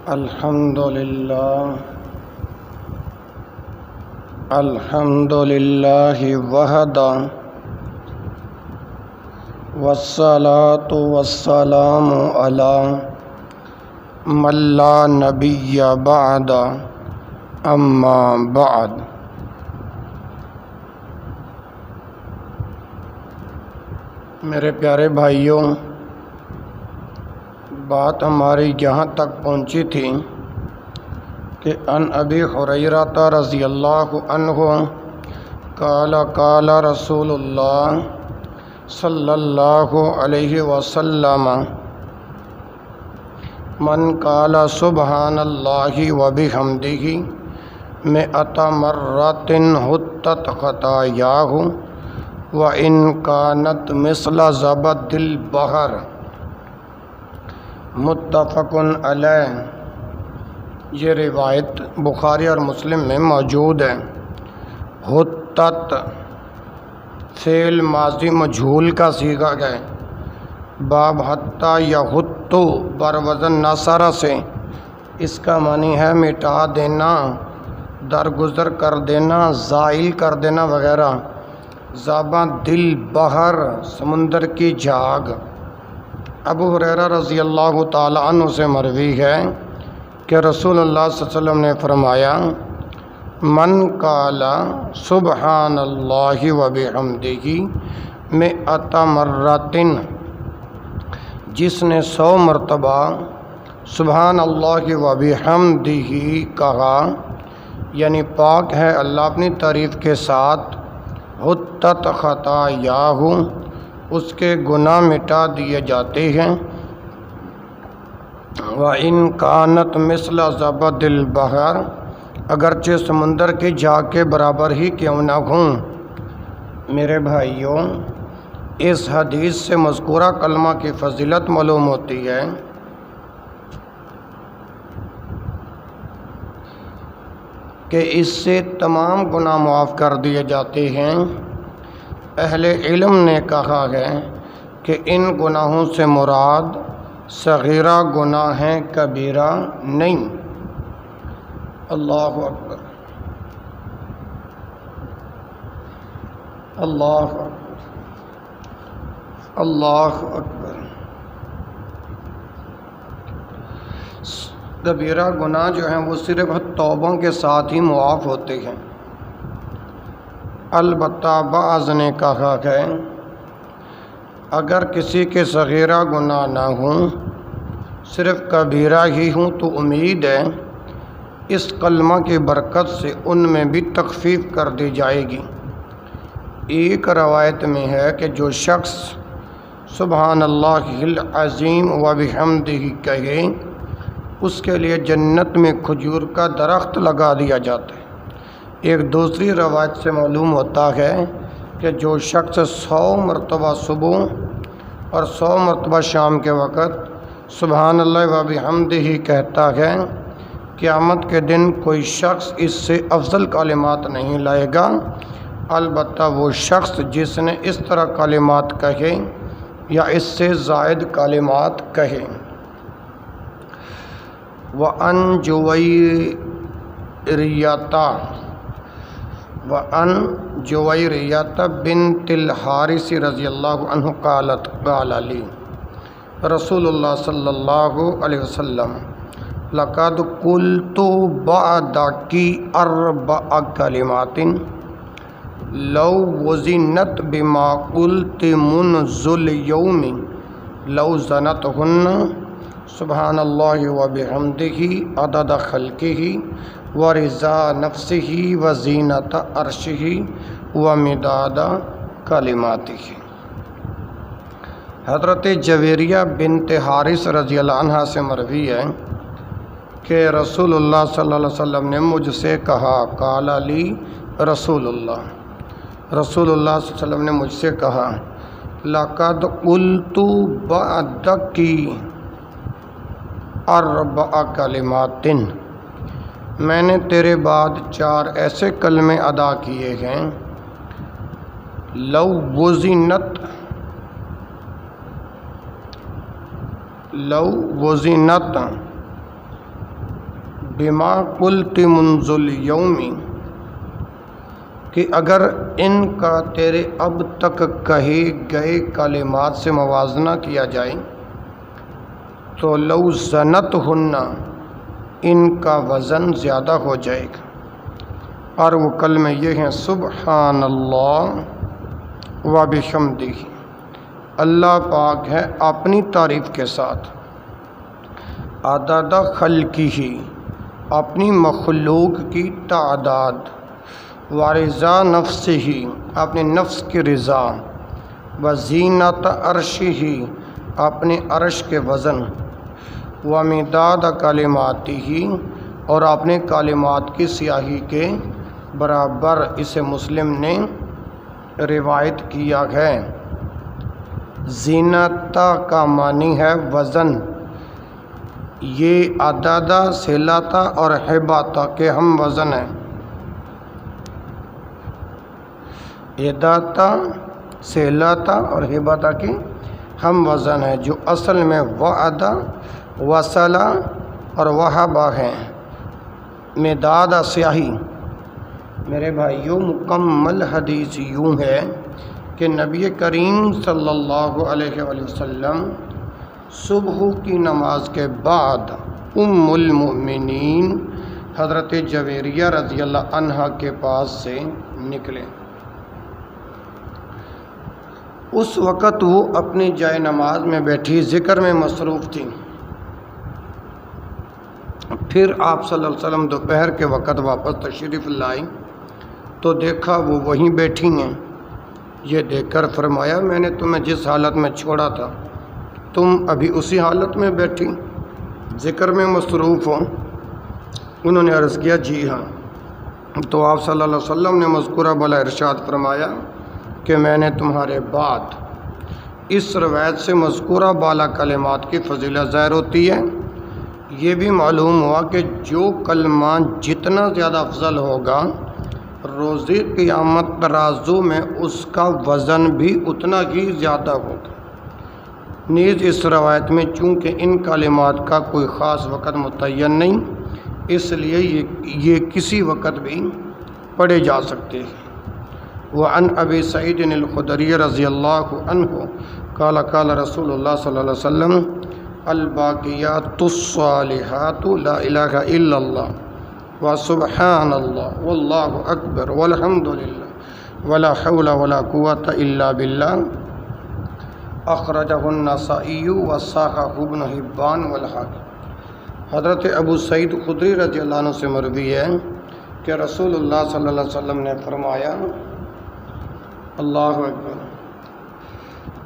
الحمد للہ وحدہ والصلاة والسلام علی من لا نبی بعد اما بعد۔ میرے پیارے بھائیوں، بات ہماری یہاں تک پہنچی تھی کہ ان ابی ہریرہ رضی اللہ عنہ قال قال رسول اللہ صلی اللہ علیہ وسلم من قال سبحان اللہ وبحمدہ مئۃ مرۃ حطت خطایاہ وإن كانت مثل زبد البحر، متفق علیہ۔ یہ روایت بخاری اور مسلم میں موجود ہے۔ حطت فعل ماضی مجہول کا صیغہ ہے۔ باب حتی یحط بر وزن نصر سے اس کا معنی ہے مٹا دینا، درگزر کر دینا، زائل کر دینا وغیرہ۔ زبد البحر سمندر کی جھاگ۔ ابو ہریرہ رضی اللہ تعالی عنہ سے مروی ہے کہ رسول اللہ صلی اللہ علیہ وسلم نے فرمایا من قال سبحان اللہ وبحمدہ مئۃ مرۃ، جس نے 100 مرتبہ سبحان اللہ وبحمدہ کہا، یعنی پاک ہے اللہ اپنی تعریف کے ساتھ، حطت خطایاہ اس کے گناہ مٹا دیے جاتے ہیں، وَإِن كَانَتْ مِثْلَ زَبَدِ الْبَحْرِ، اگرچہ سمندر کی جھاگ کے برابر ہی کیوں نہ ہوں۔ میرے بھائیوں، اس حدیث سے مذکورہ کلمہ کی فضیلت معلوم ہوتی ہے کہ اس سے تمام گناہ معاف کر دیے جاتے ہیں۔ اہل علم نے کہا ہے کہ ان گناہوں سے مراد صغیرہ گناہ ہیں، کبیرہ نہیں۔ اللہ اکبر، اللہ اکبر، اللہ اکبر۔ کبیرہ گناہ جو ہیں وہ صرف توبہ کے ساتھ ہی معاف ہوتے ہیں۔ البتہ بعض نے کہا ہے اگر کسی کے صغیرہ گناہ نہ ہوں، صرف کبیرہ ہی ہوں، تو امید ہے اس کلمہ کی برکت سے ان میں بھی تخفیف کر دی جائے گی۔ ایک روایت میں ہے کہ جو شخص سبحان اللہ العظیم وبحمدہ کہے، اس کے لیے جنت میں کھجور کا درخت لگا دیا جاتا ہے۔ ایک دوسری روایت سے معلوم ہوتا ہے کہ جو شخص 100 مرتبہ صبح اور 100 مرتبہ شام کے وقت سبحان اللہ وبحمدہ کہتا ہے، قیامت کے دن کوئی شخص اس سے افضل کلمات نہیں لائے گا، البتہ وہ شخص جس نے اس طرح کلمات کہے یا اس سے زائد کلمات کہے۔ وَأَن جویریۃ بنت الحارث رضی اللہ عنہ قالت قال لی رسول اللہ صلی اللہ علیہ وسلم لقد قلت بعدک 4 کلمات لو وزنت بما قلت منذ اليوم لو زنتهن سبحان اللہ وبحمدہ عدد خلقہ ورضا نفسہ وزینت عرشہ ومداد کلماتہ۔ حضرت جویریہ بنت حارث رضی اللہ عنہ سے مروی ہے کہ رسول اللہ صلی اللہ علیہ وسلم نے مجھ سے کہا، قال لی رسول اللہ، رسول اللہ صلی اللہ علیہ وسلم نے مجھ سے کہا، لقد قلت بعدک 4 کلمات، میں نے تیرے بعد 4 ایسے کلمے ادا کیے ہیں، لو وزنت بما قلت منذ اليوم، کہ اگر ان کا تیرے اب تک کہے گئے کلمات سے موازنہ کیا جائے تو لو زنتہن، ان کا وزن زیادہ ہو جائے گا۔ اور وہ کلمے یہ ہیں سبحان اللہ و بحمدہ، اللہ پاک ہے اپنی تعریف کے ساتھ، عدد خلقہ، اپنی مخلوق کی تعداد، و رضا نفسہ، اپنے نفس کی رضا، و زینت عرشہ، اپنے عرش کے وزن، و مداد کلماتہ، اور اپنے کلمات کی سیاہی کے برابر۔ اسے مسلم نے روایت کیا ہے۔ زینتا کا معنی ہے وزن، یہ عددہ سلاتا اور حباتا کے ہم وزن ہیں۔ عددہ سلاتا اور حباتا کی ہم وزن ہے، جو اصل میں وعدہ، وصلہ اور وہبہ ہیں۔ مداد سیاہی، میرے بھائیوں مکمل حدیث یوں ہے کہ نبی کریم صلی اللہ علیہ وآلہ وسلم صبح کی نماز کے بعد ام المؤمنین حضرت جویریہ رضی اللہ عنہا کے پاس سے نکلے۔ اس وقت وہ اپنی جائے نماز میں بیٹھی ذکر میں مصروف تھی۔ پھر آپ صلی اللہ علیہ وسلم دوپہر کے وقت واپس تشریف لائے تو دیکھا وہ وہیں بیٹھی ہیں۔ یہ دیکھ کر فرمایا میں نے تمہیں جس حالت میں چھوڑا تھا تم ابھی اسی حالت میں بیٹھی ذکر میں مصروف ہو؟ انہوں نے عرض کیا جی ہاں۔ تو آپ صلی اللہ علیہ وسلم نے مذکورہ بلا ارشاد فرمایا کہ میں نے تمہارے بعد، اس روایت سے مذکورہ بالا کلمات کی فضیلت ظاہر ہوتی ہے۔ یہ بھی معلوم ہوا کہ جو کلمہ جتنا زیادہ افضل ہوگا روز قیامت ترازو میں اس کا وزن بھی اتنا ہی زیادہ ہوگا۔ نیز اس روایت میں چونکہ ان کلمات کا کوئی خاص وقت متعین نہیں، اس لیے یہ کسی وقت بھی پڑھے جا سکتے ہیں۔ وعن ابی سعید الخدری رضی اللہ عنہ قال قال رسول اللہ صلی اللہ علیہ وسلم الباقیات الصالحات لا الہ الا اللہ وسبحان اللہ واللہ اکبر والحمد للہ ولا حول ولا قوة الا باللہ، اخرجہ النسائی وصححہ ابن حبان والحاکم۔ حضرت ابو سعید خدری رضی اللہ عنہ سے مروی ہے کہ رسول اللہ صلی اللہ علیہ وسلم نے فرمایا اللہ اکبر،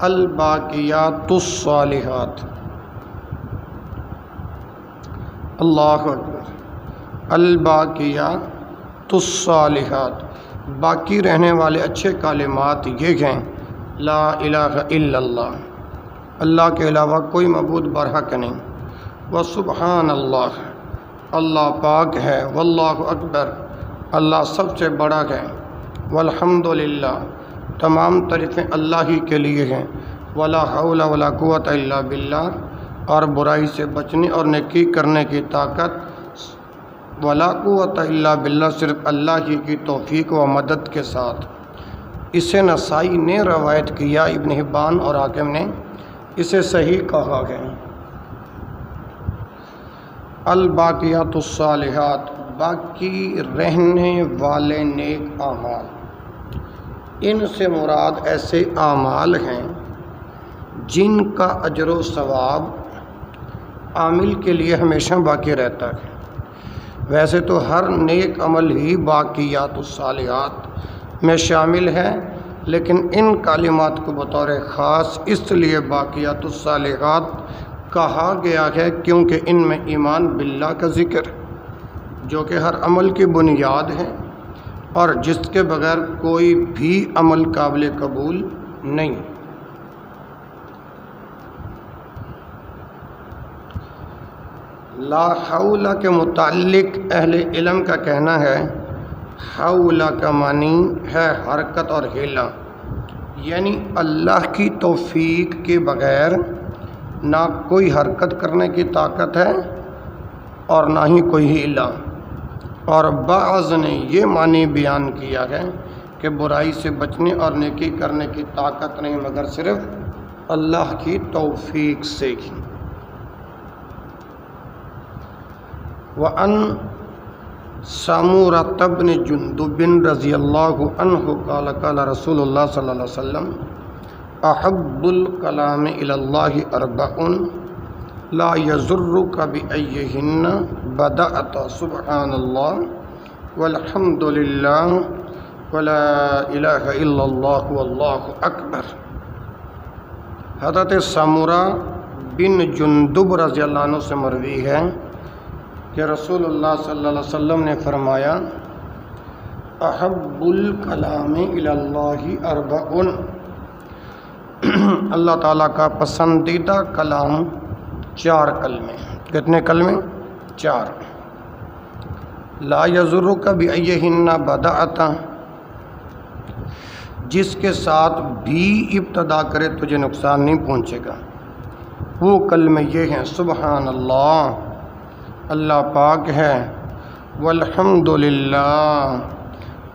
الباقیات الصالحات، اللہ اکبر، الباقیات الصالحات، باقی رہنے والے اچھے کلمات یہ ہیں لا الہ الا اللہ، اللہ کے علاوہ کوئی معبود برحق نہیں، وسبحان اللہ، اللہ پاک ہے، واللہ اکبر، اللہ سب سے بڑا ہے، والحمد للہ، تمام تعریفیں اللہ ہی کے لیے ہیں، ولا حول ولا قوة الا باللہ، اور برائی سے بچنے اور نیکی کرنے کی طاقت ولا قوة الا باللہ صرف اللہ ہی کی توفیق و مدد کے ساتھ۔ اسے نسائی نے روایت کیا، ابن حبان اور حاکم نے اسے صحیح کہا ہے۔ الباقیات الصالحات، باقی رہنے والے نیک اعمال، ان سے مراد ایسے اعمال ہیں جن کا اجر و ثواب عامل کے لیے ہمیشہ باقی رہتا ہے۔ ویسے تو ہر نیک عمل ہی باقیات الصالحات میں شامل ہے، لیکن ان کلمات کو بطور خاص اس لیے باقیات الصالحات کہا گیا ہے کیونکہ ان میں ایمان باللہ کا ذکر ہے، جو کہ ہر عمل کی بنیاد ہے اور جس کے بغیر کوئی بھی عمل قابل قبول نہیں۔ لا حول کے متعلق اہل علم کا کہنا ہے حول کا معنی ہے حرکت اور ہیلا، یعنی اللہ کی توفیق کے بغیر نہ کوئی حرکت کرنے کی طاقت ہے اور نہ ہی کوئی ہیلا۔ اور بعض نے یہ معنی بیان کیا ہے کہ برائی سے بچنے اور نیکی کرنے کی طاقت نہیں مگر صرف اللہ کی توفیق سے ہی۔ وَأَن سَمُورَةَ بْنِ جُندُبٍ رضی اللہ عنہ قال قال رسول اللہ صلی اللہ علیہ وسلم احب الکلام الی اللہ اربع لا یضرک بأیہن بدأت سبحان اللہ والحمد للہ ولا الہ الا اللہ واللہ اکبر۔ حضرت سمورہ بن جندب رضی اللہ عنہ سے مروی ہے کہ رسول اللہ صلی اللہ علیہ وسلم نے فرمایا احب الکلام الی اللہ اربع، اللہ تعالیٰ کا پسندیدہ کلام 4 کلمے۔ کتنے کلمے؟ 4۔ لا یضرک بأیہن بدأت، جس کے ساتھ بھی ابتدا کرے تجھے نقصان نہیں پہنچے گا۔ وہ کلمے یہ ہیں سبحان اللہ، اللہ پاک ہے، والحمد للہ،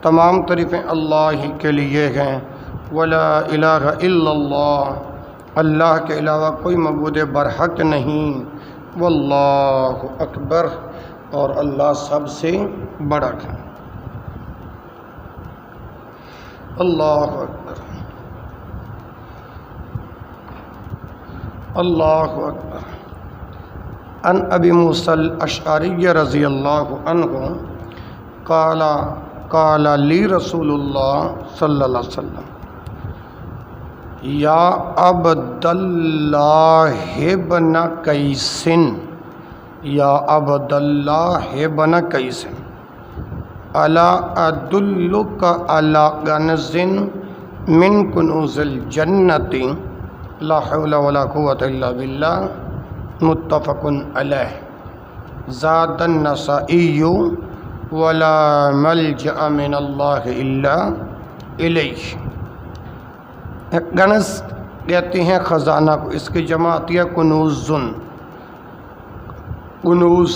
تمام تعریفیں اللہ ہی کے لیے ہیں، ولا الہ الا اللہ، اللہ کے علاوہ کوئی معبود برحق نہیں، واللہ اکبر، اور اللہ سب سے بڑا ہے۔ اللہ اکبر، اللہ اکبر۔ عن ابی موسیٰ الاشعری رضی اللہ عنہ قال قال لی رسول اللہ صلی اللہ علیہ وسلم یا عبد اللہ بن قیس، یا عبد اللہ بن قیس، الا ادلک علی کنز من کنوز الجنۃ لا حول ولا قوۃ الا باللہ، متفق علیہ۔ زاد النسائی ولا ملجأ من اللہ الا الیہ۔ کنز کہتے ہیں خزانہ کو، اس کی جمع آتی ہے کنوزن، کنوز،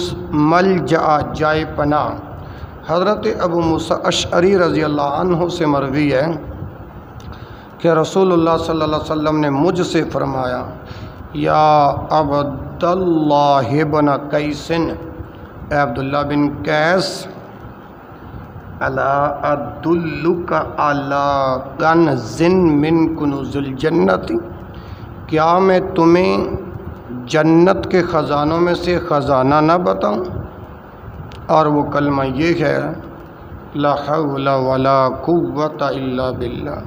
ملجأ جائے پناہ۔ حضرت ابو موسیٰ اشعری رضی اللہ عنہ سے مروی ہے کہ رسول اللہ صلی اللہ علیہ وسلم نے مجھ سے فرمایا یا عبد اللہ بن قیس، اے عبداللہ بن قیس، الا ادلک علی کنز من کنوز الجنۃ، کیا میں تمہیں جنت کے خزانوں میں سے خزانہ نہ بتاؤں؟ اور وہ کلمہ یہ ہے لا حول ولا قوۃ الا باللہ،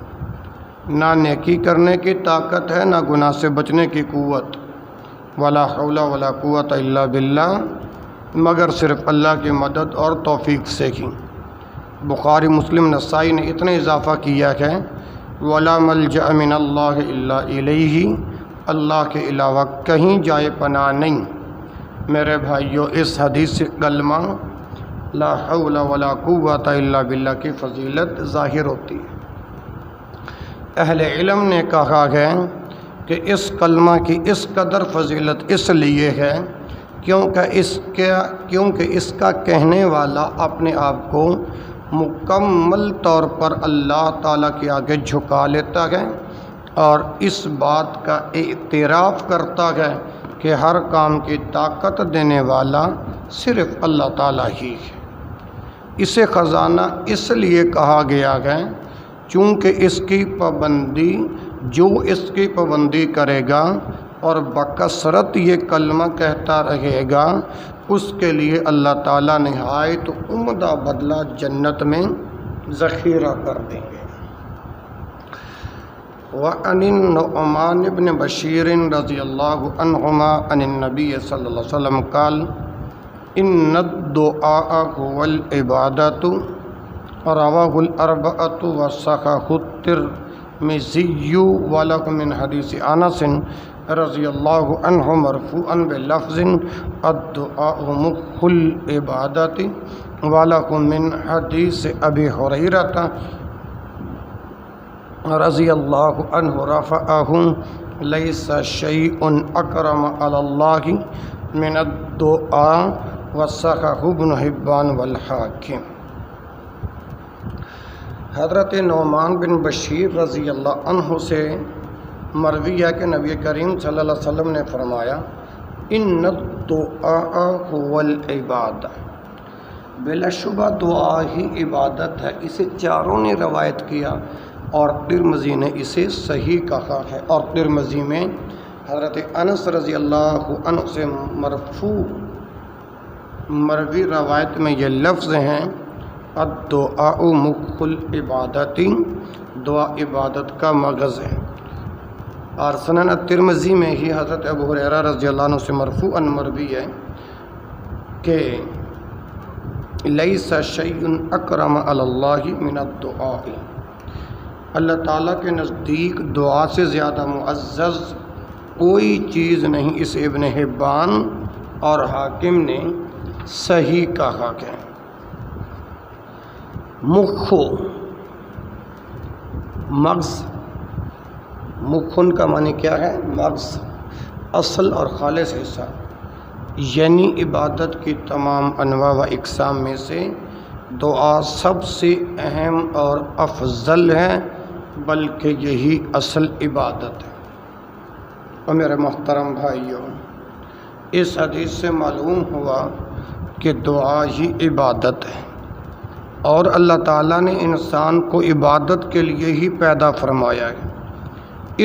نہ نیکی کرنے کی طاقت ہے نہ گناہ سے بچنے کی قوت، ولا حول ولا قوۃ الا باللہ، مگر صرف اللہ کی مدد اور توفیق سے ہی۔ بخاری مسلم نسائی نے اتنا اضافہ کیا ہے ولا ملجأ من اللہ الا الیہ، اللہ کے علاوہ کہیں جائے پناہ نہیں۔ میرے بھائیو، اس حدیث کلمہ لا حول ولا قوۃ الا باللہ کی فضیلت ظاہر ہوتی ہے۔ اہل علم نے کہا ہے کہ اس کلمہ کی اس قدر فضیلت اس لیے ہے کیونکہ اس کا کہنے والا اپنے آپ کو مکمل طور پر اللہ تعالیٰ کے آگے جھکا لیتا ہے اور اس بات کا اعتراف کرتا ہے کہ ہر کام کی طاقت دینے والا صرف اللہ تعالیٰ ہی ہے۔ اسے خزانہ اس لیے کہا گیا ہے چونکہ اس کی پابندی، جو اس کی پابندی کرے گا اور بکثرت یہ کلمہ کہتا رہے گا، اس کے لیے اللہ تعالیٰ نہایت عمدہ بدلہ جنت میں ذخیرہ کر دیں گے۔ وعن النعمان بن بشیر رضی اللہ عنہما عن النبی صلی اللہ علیہ وسلم قال ان الدعاء هو العبادۃ، رواہ الاربعۃ وصححہ الترمذی ولہ من حدیث انس رضی اللہ عنہ مرفوعا بلفظ الدعاء مخ العبادۃ، ولہ من حدیث ابی ہریرہ رضی اللہ عنہ رفعہ لیس شیء اکرم علی اللہ من الدعاء وصححہ ابن حبان والحاکم۔ حضرت نعمان بن بشیر رضی اللہ عنہ سے مروی ہے کہ نبی کریم صلی اللہ علیہ وسلم نے فرمایا ان الدعاء هو العبادہ، بلا شبہ دعا ہی عبادت ہے۔ اسے چاروں نے روایت کیا اور ترمذی نے اسے صحیح کہا ہے، اور ترمذی میں حضرت انس رضی اللہ عنہ سے مرفوع مروی روایت میں یہ لفظ ہیں الدعاء مخ العبادت، دعا عبادت کا مغز ہے۔ اور سنن ترمذی میں ہی حضرت ابو ہریرہ رضی اللہ عنہ سے مرفوعاً مروی ہے کہ لیس شیء اکرم علی اللہ من الدعاء، اللہ تعالیٰ کے نزدیک دعا سے زیادہ معزز کوئی چیز نہیں۔ اس ابن حبان اور حاکم نے صحیح کہا کہ مخو مغز، مخن کا معنی کیا ہے؟ مغز، اصل اور خالص حصہ، یعنی عبادت کی تمام انواع و اقسام میں سے دعا سب سے اہم اور افضل ہے، بلکہ یہی اصل عبادت ہے۔ اور میرے محترم بھائیوں، اس حدیث سے معلوم ہوا کہ دعا ہی عبادت ہے، اور اللہ تعالیٰ نے انسان کو عبادت کے لیے ہی پیدا فرمایا ہے،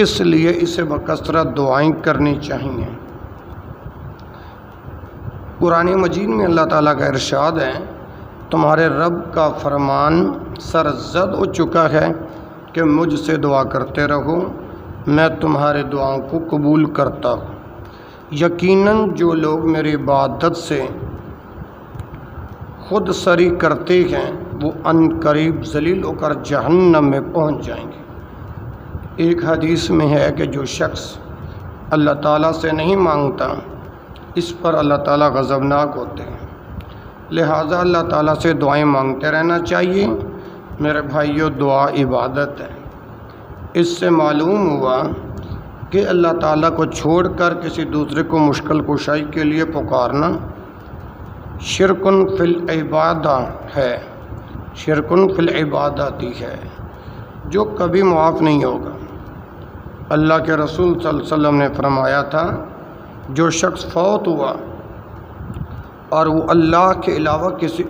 اس لیے اسے بکثرت دعائیں کرنی چاہیے۔ قرآن مجید میں اللہ تعالیٰ کا ارشاد ہے تمہارے رب کا فرمان سرزد ہو چکا ہے کہ مجھ سے دعا کرتے رہو، میں تمہارے دعاؤں کو قبول کرتا ہوں۔ یقیناً جو لوگ میری عبادت سے خود سری کرتے ہیں وہ عنقریب ذلیل ہو کر جہنم میں پہنچ جائیں گے۔ ایک حدیث میں ہے کہ جو شخص اللہ تعالیٰ سے نہیں مانگتا اس پر اللہ تعالیٰ غضبناک ہوتے ہیں، لہٰذا اللہ تعالیٰ سے دعائیں مانگتے رہنا چاہیے۔ میرے بھائیو، دعا عبادت ہے۔ اس سے معلوم ہوا کہ اللہ تعالیٰ کو چھوڑ کر کسی دوسرے کو مشکل کشائی کے لیے پکارنا شرکن فی العبادہ ہے، شرکن فی العبادتی ہے، جو کبھی معاف نہیں ہوگا۔ اللہ کے رسول صلی اللہ علیہ وسلم نے فرمایا تھا جو شخص فوت ہوا اور وہ اللہ کے علاوہ کسی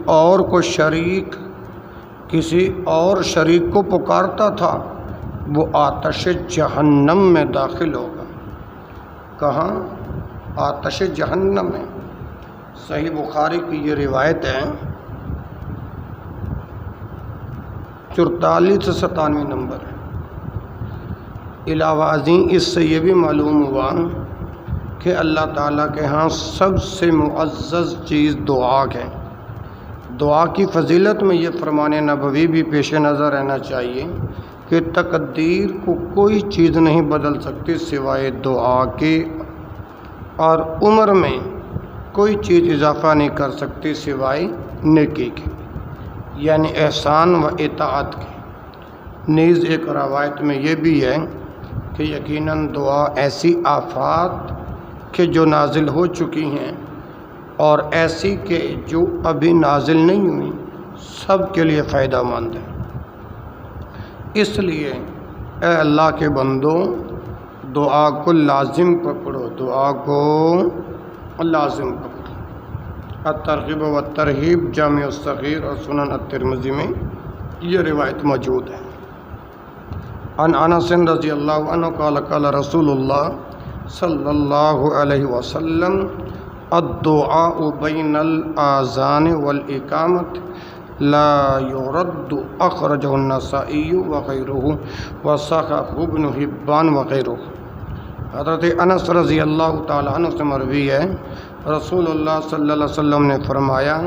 اور شریک کو پکارتا تھا وہ آتش جہنم میں داخل ہوگا۔ کہاں؟ آتش جہنم میں۔ صحیح بخاری کی یہ روایت ہے 44 سے 97 نمبر ہے۔ علاوہ ازیں اس سے یہ بھی معلوم ہوا کہ اللہ تعالیٰ کے ہاں سب سے معزز چیز دعا ہے۔ دعا کی فضیلت میں یہ فرمان نبوی بھی پیش نظر رہنا چاہیے کہ تقدیر کو کوئی چیز نہیں بدل سکتی سوائے دعا کے، اور عمر میں کوئی چیز اضافہ نہیں کر سکتی سوائے نیکی کے، یعنی احسان و اطاعت کے۔ نیز ایک روایت میں یہ بھی ہے کہ یقیناً دعا ایسی آفات کہ جو نازل ہو چکی ہیں اور ایسی کہ جو ابھی نازل نہیں ہوئی سب کے لیے فائدہ مند ہے۔ اس لیے اے اللہ کے بندو، دعا کو لازم پکڑو، دعا کو لازم پکڑو۔ الترغیب و الترہیب جامع الصغیر اور سنن الترمذی میں یہ روایت موجود ہے۔ عن انس رضی اللہ عنہ قال قال رسول اللہ صلی اللہ علیہ وسلم الدعاء بین الاذان والاقامۃ لا يرد، اخرجہ النسائی وغیرہ وصححہ ابن حبان وغیرہ۔ حضرت انس رضی اللہ تعالی عنہ سے مروی ہے رسول اللہ صلی اللہ علیہ وسلم نے فرمایا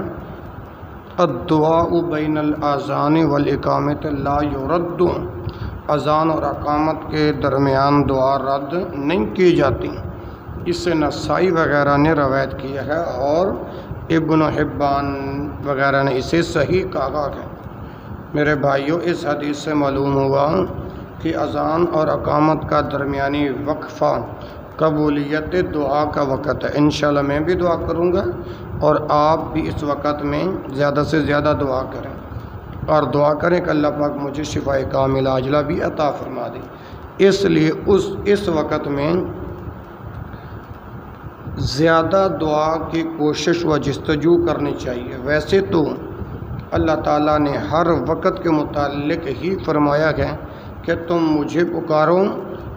الدعاء بین الاذان والاقامۃ لا يرد، اذان اور اقامت کے درمیان دعا رد نہیں کی جاتی۔ اس سے نسائی وغیرہ نے روایت کیا ہے اور ابن حبان وغیرہ نے اسے صحیح کہا ہے۔ میرے بھائیوں، اس حدیث سے معلوم ہوا کہ اذان اور اقامت کا درمیانی وقفہ قبولیت دعا کا وقت ہے۔ انشاءاللہ میں بھی دعا کروں گا اور آپ بھی اس وقت میں زیادہ سے زیادہ دعا کریں، اور دعا کریں کہ اللہ پاک مجھے شفائے کاملہ عاجلہ بھی عطا فرما دے۔ اس لیے اس وقت میں زیادہ دعا کی کوشش و جستجو کرنی چاہیے۔ ویسے تو اللہ تعالیٰ نے ہر وقت کے متعلق ہی فرمایا ہے کہ تم مجھے پکارو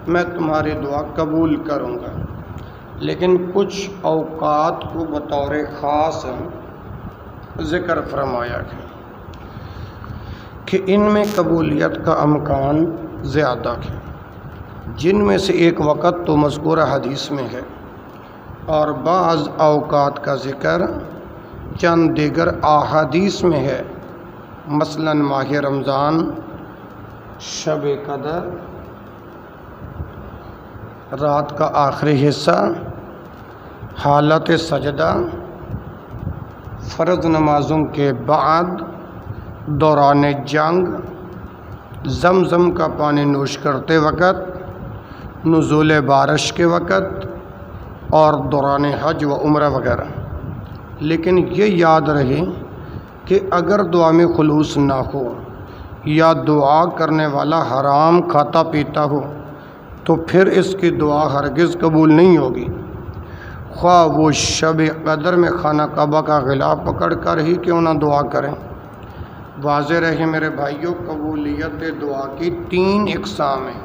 میں تمہاری دعا قبول کروں گا، لیکن کچھ اوقات کو بطور خاص ذکر فرمایا ہے کہ ان میں قبولیت کا امکان زیادہ ہے، جن میں سے ایک وقت تو مذکورہ حدیث میں ہے، اور بعض اوقات کا ذکر چند دیگر احادیث میں ہے، مثلا ماہ رمضان، شب قدر، رات کا آخری حصہ، حالت سجدہ، فرض نمازوں کے بعد، دوران جنگ، زمزم کا پانی نوش کرتے وقت، نزول بارش کے وقت، اور دوران حج و عمرہ وغیرہ۔ لیکن یہ یاد رہے کہ اگر دعا میں خلوص نہ ہو یا دعا کرنے والا حرام کھاتا پیتا ہو تو پھر اس کی دعا ہرگز قبول نہیں ہوگی، خواہ وہ شب قدر میں خانہ کعبہ کا غلاف پکڑ کر ہی کیوں نہ دعا کریں۔ واضح رہے میرے بھائیوں، قبولیت دعا کی 3 اقسام ہیں۔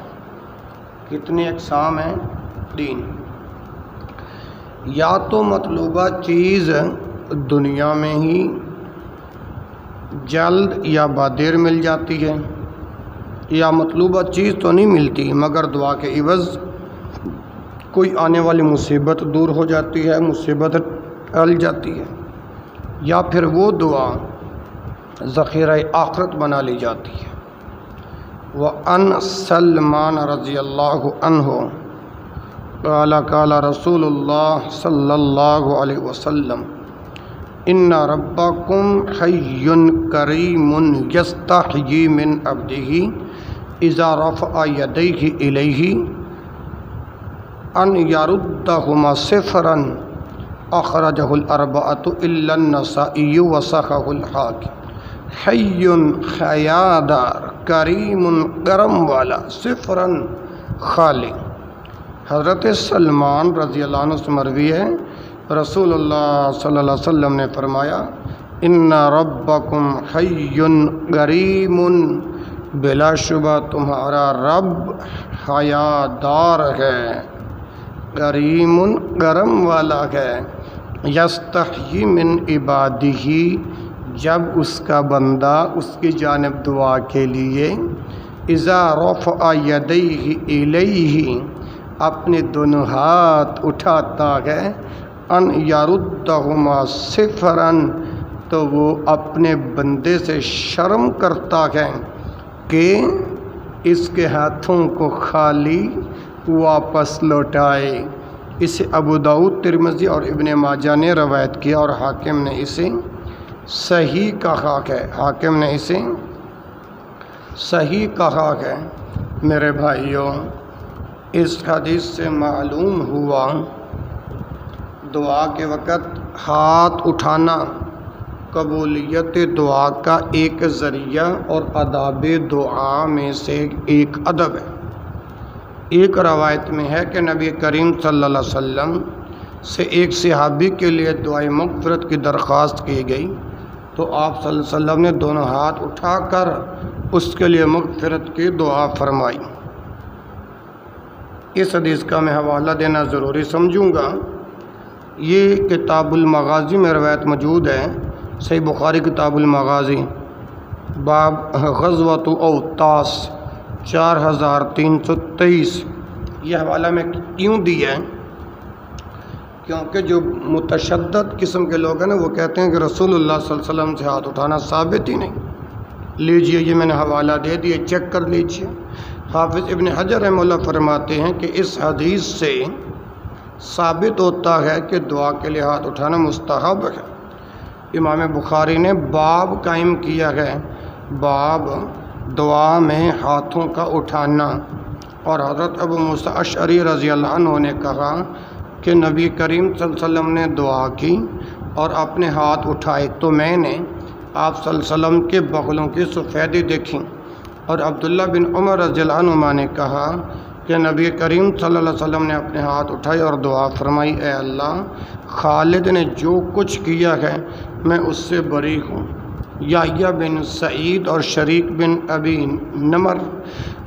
کتنی اقسام ہیں؟ 3۔ یا تو مطلوبہ چیز دنیا میں ہی جلد یا بادیر مل جاتی ہے، یا مطلوبہ چیز تو نہیں ملتی مگر دعا کے عوض کوئی آنے والی مصیبت دور ہو جاتی ہے، مصیبت ٹل جاتی ہے، یا پھر وہ دعا ذخیرہ آخرت بنا لی جاتی ہے۔ وَأَنْ سلمان رضی اللہ عنہ قال قال رسول اللہ صلی اللہ علیہ وسلم ان ربکم حی کریم یستحیی من عبدہ اذا رفع یدیہ الیہ ان یردہما صفرا اخرجہ الاربعۃ الا النسائی وصححہ الحاکم۔ حی حیادار کریم کرم والا صفرا خالی۔ حضرت سلمان رضی اللہ عنہ سے مروی ہے، رسول اللہ صلی اللہ علیہ وسلم نے فرمایا ان ربکم حی کریم، بلا شبہ تمہارا رب حیادار ہے، کریم کرم والا ہے، یستحیی من عبادہ، جب اس کا بندہ اس کی جانب دعا کے لیے اذا رفع یدیہ الیہ اپنے دونوں ہاتھ اٹھاتا ہے، ان یردہما صفرا، تو وہ اپنے بندے سے شرم کرتا ہے کہ اس کے ہاتھوں کو خالی واپس لوٹائے۔ اسے ابو داؤد، ترمذی اور ابن ماجہ نے روایت کیا اور حاکم نے اسے صحیح کہا ہے، حاکم نے اسے صحیح کہا ہے۔ میرے بھائیوں، اس حدیث سے معلوم ہوا دعا کے وقت ہاتھ اٹھانا قبولیت دعا کا ایک ذریعہ اور آداب دعا میں سے ایک ادب ہے۔ ایک روایت میں ہے کہ نبی کریم صلی اللہ علیہ وسلم سے ایک صحابی کے لیے دعائے مغفرت کی درخواست کی گئی تو آپ صلی اللہ علیہ وسلم نے دونوں ہاتھ اٹھا کر اس کے لیے مغفرت کی دعا فرمائی۔ اس حدیث کا میں حوالہ دینا ضروری سمجھوں گا۔ یہ کتاب المغازی میں روایت موجود ہے، صحیح بخاری کتاب المغازی، باب غزوۃ اوطاس 4323۔ یہ حوالہ میں کیوں دیا ہے؟ کیونکہ جو متشدد قسم کے لوگ ہیں نا، وہ کہتے ہیں کہ رسول اللہ صلی اللہ علیہ وسلم سے ہاتھ اٹھانا ثابت ہی نہیں۔ لیجئے، یہ میں نے حوالہ دے دیا، چیک کر لیجئے۔ حافظ ابن حجر رحمہ اللہ فرماتے ہیں کہ اس حدیث سے ثابت ہوتا ہے کہ دعا کے لیے ہاتھ اٹھانا مستحب ہے۔ امام بخاری نے باب قائم کیا ہے، باب دعا میں ہاتھوں کا اٹھانا، اور حضرت ابو موسیٰ اشعری رضی اللہ عنہ نے کہا کہ نبی کریم صلی اللہ علیہ وسلم نے دعا کی اور اپنے ہاتھ اٹھائے تو میں نے آپ صلی اللہ علیہ وسلم کے بغلوں کی سفیدی دیکھی۔ اور عبداللہ بن عمر رضی اللہ عنہما نے کہا کہ نبی کریم صلی اللہ علیہ وسلم نے اپنے ہاتھ اٹھائے اور دعا فرمائی، اے اللہ، خالد نے جو کچھ کیا ہے میں اس سے بری ہوں۔ یحییٰ بن سعید اور شریک بن ابی نمر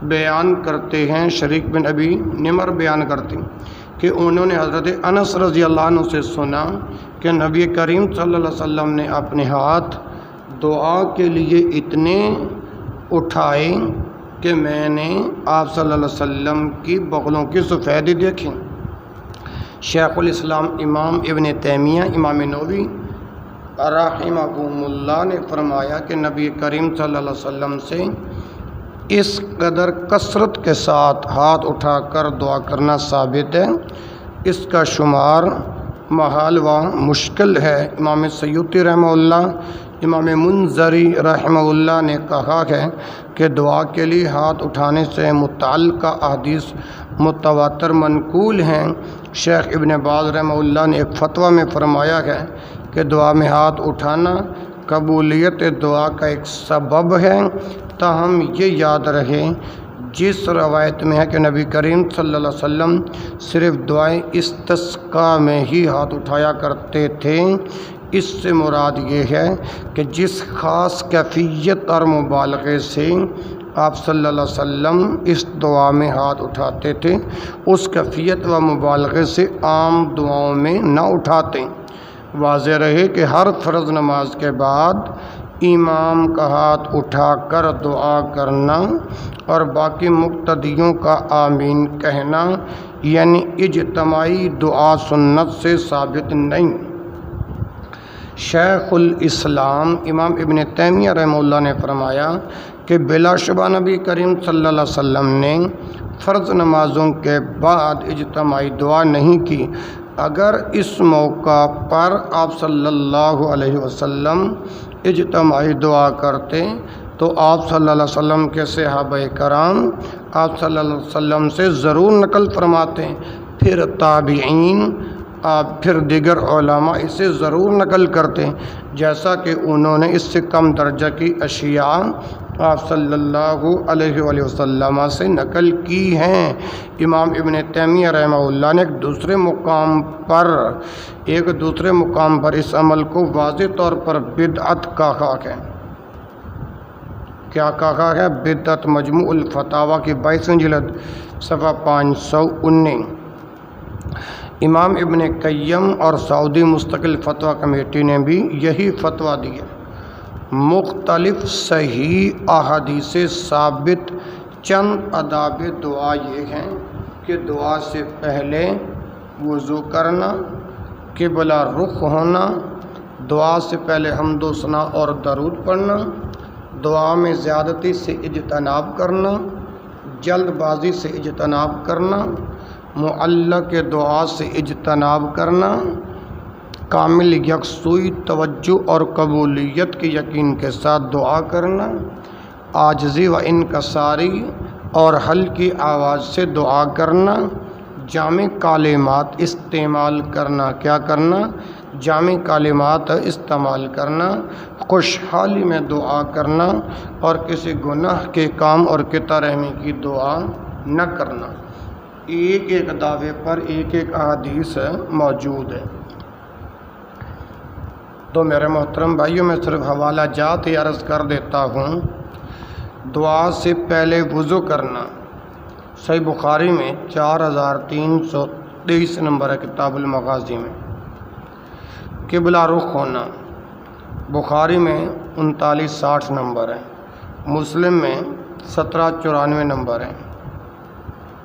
بیان کرتے ہیں، کہ انہوں نے حضرت انس رضی اللہ عنہ سے سنا کہ نبی کریم صلی اللہ علیہ وسلم نے اپنے ہاتھ دعا کے لیے اتنے اٹھائے کہ میں نے آپ صلی اللہ علیہ وسلم کی بغلوں کی سفیدی دیکھی۔ شیخ الاسلام امام ابن تیمیہ امام نووی رحمہم اللہ نے فرمایا کہ نبی کریم صلی اللہ علیہ وسلم سے اس قدر کثرت کے ساتھ ہاتھ اٹھا کر دعا کرنا ثابت ہے، اس کا شمار محال و مشکل ہے۔ امام سیوطی رحمہ اللہ، امام منذری رحمہ اللہ نے کہا ہے کہ دعا کے لیے ہاتھ اٹھانے سے متعلقہ احادیث متواتر منقول ہیں۔ شیخ ابن باز رحمہ اللہ نے ایک فتویٰ میں فرمایا ہے کہ دعا میں ہاتھ اٹھانا قبولیت دعا کا ایک سبب ہے، تاہم یہ یاد رہے جس روایت میں ہے کہ نبی کریم صلی اللہ علیہ وسلم صرف دعائیں استسقاء میں ہی ہاتھ اٹھایا کرتے تھے، اس سے مراد یہ ہے کہ جس خاص کیفیت اور مبالغے سے آپ صلی اللہ علیہ وسلم اس دعا میں ہاتھ اٹھاتے تھے، اس کیفیت و مبالغے سے عام دعاؤں میں نہ اٹھاتے۔ واضح رہے کہ ہر فرض نماز کے بعد امام کا ہاتھ اٹھا کر دعا کرنا اور باقی مقتدیوں کا آمین کہنا یعنی اجتماعی دعا سنت سے ثابت نہیں۔ شیخ الاسلام امام ابن تیمیہ رحمہ اللہ نے فرمایا کہ بلا شبہ نبی کریم صلی اللہ علیہ وسلم نے فرض نمازوں کے بعد اجتماعی دعا نہیں کی۔ اگر اس موقع پر آپ صلی اللہ علیہ وسلم اجتماعی دعا کرتے تو آپ صلی اللہ علیہ وسلم کے صحابہ کرام آپ صلی اللہ علیہ وسلم سے ضرور نقل فرماتے، پھر تابعین، پھر دیگر علماء اسے ضرور نقل کرتے، جیسا کہ انہوں نے اس سے کم درجہ کی اشیاء آپ صلی اللہ علیہ وآلہ وسلم سے نقل کی ہیں۔ امام ابن تیمیہ رحمہ اللہ نے ایک دوسرے مقام پر اس عمل کو واضح طور پر بدعت کہا ہے۔ کیا کہا ہے؟ بدعت۔ مجموع الفتاوی کی 22 جلد صفحہ 519۔ امام ابن قیم اور سعودی مستقل فتویٰ کمیٹی نے بھی یہی فتویٰ دیا۔ مختلف صحیح احادیث سے ثابت چند آداب دعا یہ ہیں کہ دعا سے پہلے وضو کرنا، قبلہ رخ ہونا، دعا سے پہلے حمد و ثنا اور درود پڑھنا، دعا میں زیادتی سے اجتناب کرنا، جلد بازی سے اجتناب کرنا، معلق دعا سے اجتناب کرنا، کامل یکسوئی توجہ اور قبولیت کے یقین کے ساتھ دعا کرنا، عاجزی و انکساری اور ہلکی آواز سے دعا کرنا، جامع کلمات استعمال کرنا۔ کیا کرنا؟ جامع کلمات استعمال کرنا، خوشحالی میں دعا کرنا اور کسی گناہ کے کام اور قطع رحمی کی دعا نہ کرنا۔ ایک ایک دعوے پر ایک ایک احادیث موجود ہے۔ تو میرے محترم بھائیوں، میں صرف حوالہ جات ہی عرض کر دیتا ہوں۔ دعا سے پہلے وضو کرنا صحیح بخاری میں 4323 نمبر ہے، کتاب المغازی میں۔ قبلہ رخ ہونا بخاری میں 3960 نمبر ہے، مسلم میں 1794 نمبر ہے۔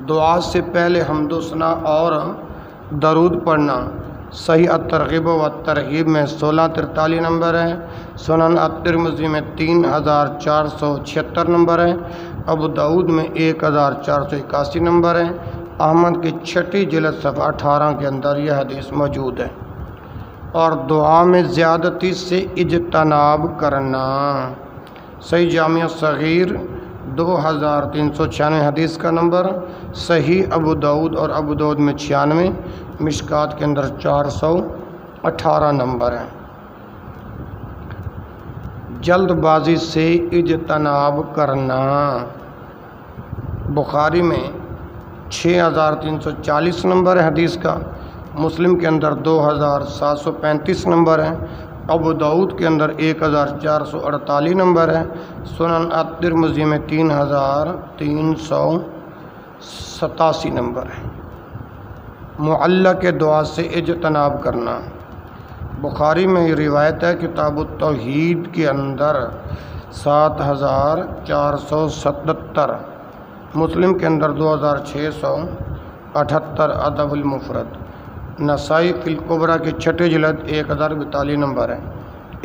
دعا سے پہلے حمد و ثنا اور درود پڑھنا صحیح الترغیب و الترہیب میں 1643 نمبر ہے، سنن الترمذی میں 3476 نمبر ہے، ابو داؤد میں 1481 نمبر ہے، احمد کی 6 جلد صفحہ 18 کے اندر یہ حدیث موجود ہے۔ اور دعا میں زیادتی سے اجتناب کرنا صحیح جامع صغیر 2396 حدیث کا نمبر، صحیح ابو داؤد اور ابو داؤد میں 96، مشکات کے اندر 418 نمبر ہے۔ جلد بازی سے اجتناب کرنا، بخاری میں 6340 نمبر ہے حدیث کا، مسلم کے اندر 2735 نمبر ہے، ابو داؤد کے اندر 1448 نمبر ہے، سنن الترمذی میں 3387 نمبر ہے۔ معلق دعا سے اجتناب کرنا، بخاری میں یہ روایت ہے کتاب التوحید کے اندر 7477، مسلم کے اندر 2678، ادب المفرد، نسائی فی الکبریٰ کی چھٹی جلد 1042 نمبر ہے،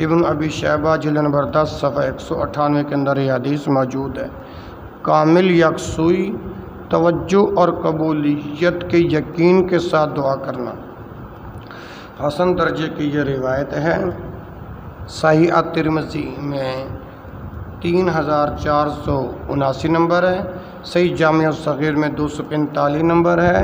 ابن ابی شیبہ جلد نمبر 10 صفحہ 198 کے اندر یہ حدیث موجود ہے۔ کامل یکسوئی، توجہ اور قبولیت کے یقین کے ساتھ دعا کرنا، حسن درجے کی یہ روایت ہے، صحیح الترمذی میں 3479 نمبر ہے، صحیح جامع صغیر میں 245 نمبر ہے،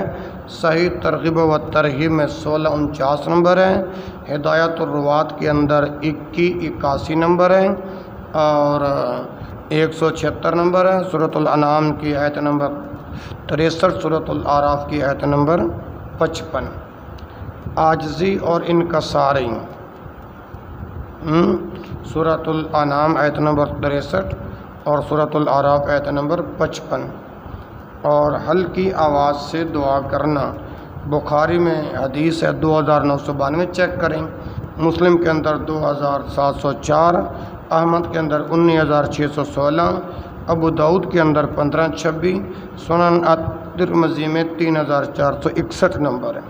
صحیح ترغیب و ترہیب میں 1649 نمبر ہے، ہدایت الروات کے اندر 8181 نمبر ہے اور 176 نمبر ہے، سورۃ الانعام کی آیت نمبر 63، سورۃ الاعراف کی آیت نمبر 55۔ عاجزی اور انکساری، سورۃ الانعام آیت نمبر 63 اور سورۃ الاعراف آیت نمبر 55۔ اور ہلکی آواز سے دعا کرنا، بخاری میں حدیث ہے 2992، چیک کریں، مسلم کے اندر 2704، احمد کے اندر 19616، ابو داؤد کے اندر 1526، سنن الترمذی میں 3461 نمبر ہے۔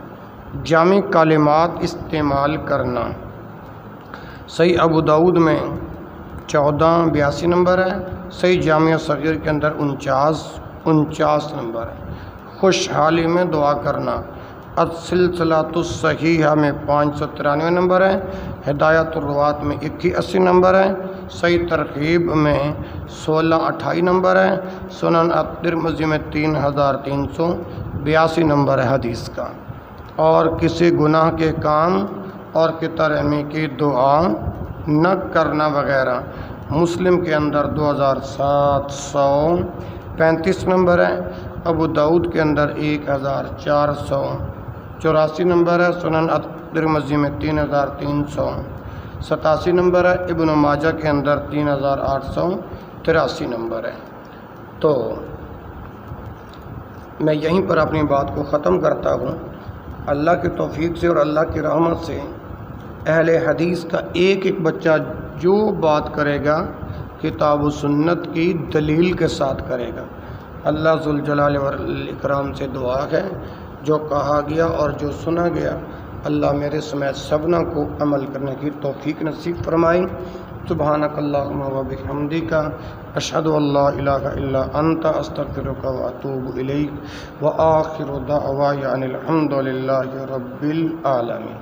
جامع کلمات استعمال کرنا، صحیح ابو داؤد میں 1482 نمبر ہے، صحیح جامع صغیر کے اندر 49 نمبر ہے۔ خوشحالی میں دعا کرنا، السلسلۃ الصحیحہ میں 593 نمبر ہے، ہدایت الروات میں 81 نمبر ہے، صحیح ترغیب میں 1628 نمبر ہے، سنن الترمذی میں 3382 نمبر ہے حدیث کا۔ اور کسی گناہ کے کام اور رحمی کی دعا نہ کرنا وغیرہ، مسلم کے اندر 2735 نمبر ہے، ابو داؤد کے اندر 1484 نمبر ہے، سنن الترمذی میں 3387 نمبر ہے، ابن ماجہ کے اندر 3883 نمبر ہے۔ تو میں یہیں پر اپنی بات کو ختم کرتا ہوں۔ اللہ کی توفیق سے اور اللہ کی رحمت سے اہل حدیث کا ایک ایک بچہ جو بات کرے گا کتاب و سنت کی دلیل کے ساتھ کرے گا۔ اللہ ذوالجلال والاکرام سے دعا ہے جو کہا گیا اور جو سنا گیا اللہ میرے سمیت سبنا کو عمل کرنے کی توفیق نصیب فرمائے۔ سبحانک اللہم و بحمدک، اشہد ان لا الہ الا انت، استغفرک و اتوب الیک، وآخر دعوانا ان الحمد للہ رب العالمین۔